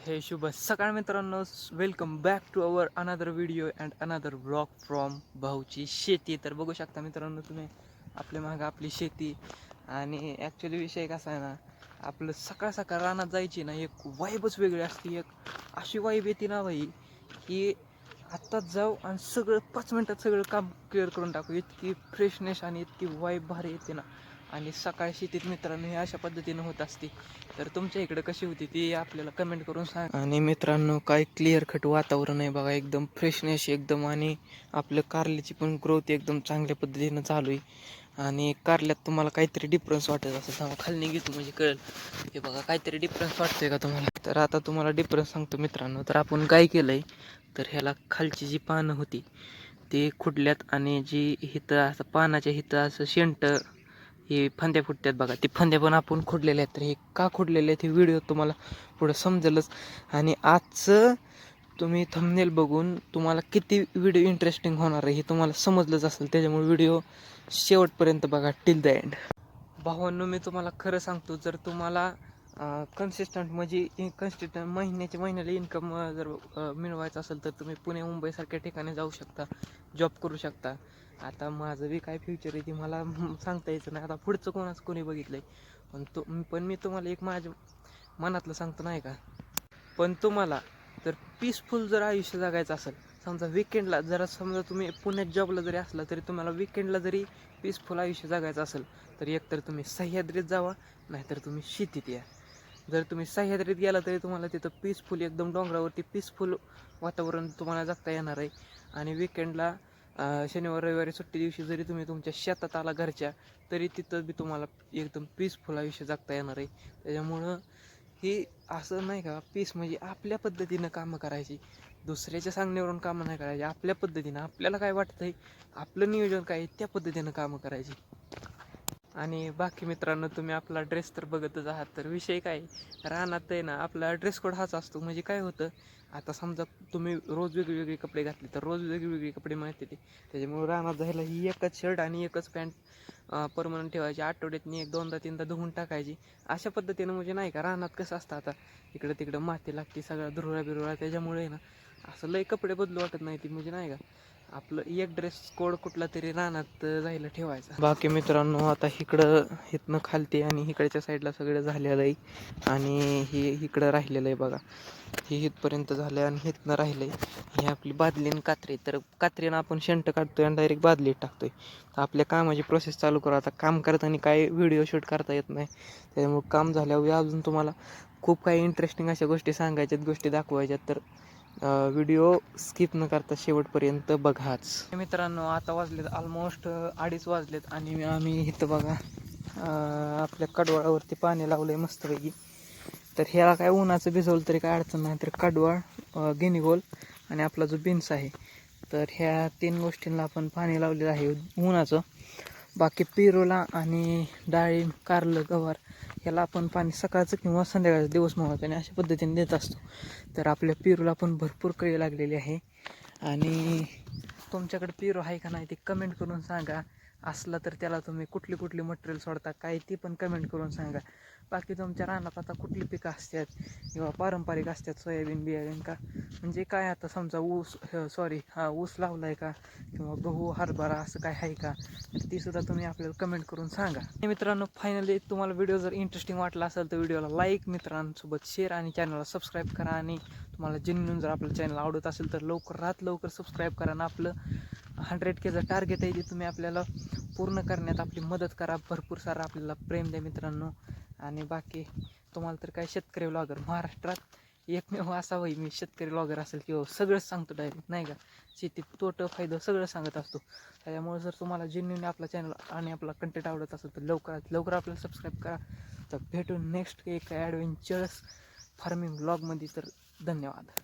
हे शुभ सकाळ मित्रांनो, welcome back to our another video and another blog from भाऊची शेती. तर बघू शकता मित्रांनो तुम्ही आपल्या मागं आपली शेती. आणि ॲक्च्युली विषय कसा आहे ना, आपलं सकाळ सकाळ रानात जायची ना एक वाईबच वेगळी असते. एक अशी वाईब येते ना बाई की आत्ताच जाऊ आणि सगळं 5 मिनटात सगळं काम क्लिअर करून टाकू, इतकी फ्रेशनेस आणि इतकी वाईब भारी येते ना. आणि सकाळी शेतीत मित्रांनो हे अशा पद्धतीनं होत असते. तर तुमच्या इकडे कशी होती ती आपल्याला कमेंट करून सांग. आणि मित्रांनो काय क्लिअर कट वातावरण आहे बघा, एकदम फ्रेशनेस एकदम. आणि आपलं कारल्याची पण ग्रोथ एकदम चांगल्या पद्धतीनं चालू आहे. आणि कारल्यात तुम्हाला काहीतरी डिफरन्स वाटत असेल तेव्हा खाली घेतो म्हणजे कळेल. हे बघा काहीतरी डिफरन्स वाटतोय का तुम्हाला? तर आता तुम्हाला डिफरन्स सांगतो मित्रांनो. तर आपण काय केलंय, तर ह्याला खालची जी पानं होती ती खुडल्यात आणि जी हिथं असं पानाच्या हिथं असं शेंट हे फांद्या फुटतात बघा, ते फांद्या पण आपण खोडलेल्या आहेत. तर हे का खोडलेले आहेत हे व्हिडिओ तुम्हाला पुढं समजेलच. आणि आजचं तुम्ही थंबनेल बघून तुम्हाला किती व्हिडिओ इंटरेस्टिंग होणार आहे हे तुम्हाला समजलंच असेल. त्याच्यामुळे व्हिडिओ शेवटपर्यंत बघा, टिल द एंड. भावांनो मी तुम्हाला खरं सांगतो, जर तुम्हाला कन्सिस्टंट म्हणजे कन्सिस्टंट महिन्याला इन्कम जर मिळवायचं असेल तर तुम्ही पुणे मुंबईसारख्या ठिकाणी जाऊ शकता, जॉब करू शकता. आता माझं बी काय फ्युचर आहे ते मला सांगता यायचं नाही. आता पुढचं कोणी बघितलं आहे, पण मी तुम्हाला एक माझ्या मनातलं सांगतो नाही का. पण तुम्हाला जर पीसफुल जर आयुष्य जगायचं असेल, समजा विकेंडला जरा समजा तुम्ही पुण्यात जॉबला जरी असला तरी तुम्हाला विकेंडला जरी पीसफुल आयुष्य जगायचं असेल तर एकतर तुम्ही सह्याद्रीत जावा, नाहीतर तुम्ही शेतीत या. जर तुम्ही सह्याद्रीत गेला तरी तुम्हाला तिथं पीसफुल एकदम डोंगरावरती पीसफुल वातावरण तुम्हाला जगता येणार आहे. आणि विकेंडला शनिवार रविवारी सुट्टी दिवशी जरी तुम्ही तुमच्या शेतात आला घरच्या, तरी तिथं बी तुम्हाला एकदम पीसफुल आयुष्य जगता येणार आहे. त्याच्यामुळं ही असं नाही का, पीस म्हणजे आपल्या पद्धतीनं कामं करायची, दुसऱ्याच्या सांगण्यावरून कामं नाही करायची. आपल्या पद्धतीनं आपल्याला काय वाटतंय, आपलं नियोजन काय त्या पद्धतीनं कामं करायची. आणि बाकी मित्रांनो तुम्ही आपला ड्रेस तर बघतच आहात. तर विषय काय रानात आहे ना, आपला ड्रेस कोड हाच असतो. म्हणजे काय होतं, आता समजा तुम्ही रोज वेगवेगळे कपडे घातले तर रोज वेगवेगळे कपडे मिळते ते. त्याच्यामुळे रानात जायला ही एकच शर्ट आणि एकच पॅन्ट परमनंट ठेवायची, आठवड्यातनी एक दोनदा तीनदा धुवून टाकायची. अशा पद्धतीनं म्हणजे नाही का, रानात कसं असतं आता इकडं तिकडं माती लागते, सगळा धुरळा बिरुळा. त्याच्यामुळे ना असं लई कपडे बदलू वाटत नाही ती, म्हणजे नाही का आपलं एक ड्रेस कोड कुठला तरी रानात जायला ठेवायचा. बाकी मित्रांनो आता इथनं खालते आणि इकडच्या साईडला सगळं झालेलं आहे. आणि हे इकडं राहिलेलं आहे बघा, हे इथपर्यंत झालं आहे आणि इथनं राहिलं आहे. ही आपली बादली आणि कात्री. तर कात्रीनं आपण शेंट काढतोय आणि डायरेक्ट बादलीत टाकतोय. तर आपल्या कामाची प्रोसेस चालू करू. आता काम करताना काय व्हिडिओ शूट करता येत नाही, त्याच्यामुळे काम झाल्यावर अजून तुम्हाला खूप काही इंटरेस्टिंग अशा गोष्टी सांगायच्यात, गोष्टी दाखवायच्यात. तर व्हिडिओ स्किप न करता शेवटपर्यंत बघाच. मित्रांनो आता वाजलेत ऑलमोस्ट 2:30 वाजलेत आणि आम्ही इथं बघा आपल्या कडवाळावरती पाणी लावलं आहे मस्तपैकी. तर ह्याला काय उन्हाचं भिजवलं तरी काय अडचण नाही. तर कडवाळ, गिनीगोल आणि आपला जो बीन्स आहे, तर ह्या 3 गोष्टींना आपण पाणी लावलेलं आहे उन्हाचं. बाकी पेरूला आणि डाळिंब, कारलं, गवार ह्याला आपण पाणी सकाळचं किंवा संध्याकाळचं दिवस मोहळाने अशा पद्धतीने देत असतो. तर आपल्या पेरूला पण भरपूर कळी लागलेली आहे. आणि तुमच्याकडे पेरू आहे का नाही ते कमेंट करून सांगा. असलं तर त्याला तुम्ही कुठली कुठली मटेरियल सोडता काय ती पण कमेंट करून सांगा. बाकी तुमच्या रानात आता कुठली पिकं असतात किंवा पारंपरिक असतात, सोयाबीन बियाबीन का, म्हणजे काय आता समजा ऊस लावला आहे का किंवा गहू हरभरा असं काय आहे का, तर तीसुद्धा तुम्ही आपल्याला कमेंट करून सांगा. आणि मित्रांनो फायनली तुम्हाला व्हिडिओ जर इंटरेस्टिंग वाटला असेल तर व्हिडिओला लाईक, मित्रांसोबत शेअर आणि चॅनलला सबस्क्राईब करा. आणि तुम्हाला जेन्युइन जर आपलं चॅनल आवडत असेल तर लवकर सबस्क्राईब करा. आणि आपलं 100Kचं टार्गेट आहे ते तुम्ही आपल्याला पूर्ण करण्यात आपली मदत करा. भरपूर सारं आपल्याला प्रेम द्या मित्रांनो. आणि बाकी तुम्हाला तर काय शेतकरी व्लॉगर महाराष्ट्रात एकमेव असा होई मी शेतकरी व्लॉगर असेल किंवा सगळंच सांगतो डायरेक्ट नाही का, शेती तोटं फायदा सगळं सांगत असतो. त्याच्यामुळे जर तुम्हाला जेन्युइन आपला चॅनल आणि आपला कंटेंट आवडत असेल तर लवकरात लवकर आपल्याला सबस्क्राईब करा. तर भेटून नेक्स्ट एक ॲडव्हेंचरस फार्मिंग व्लॉगमध्ये. तर धन्यवाद.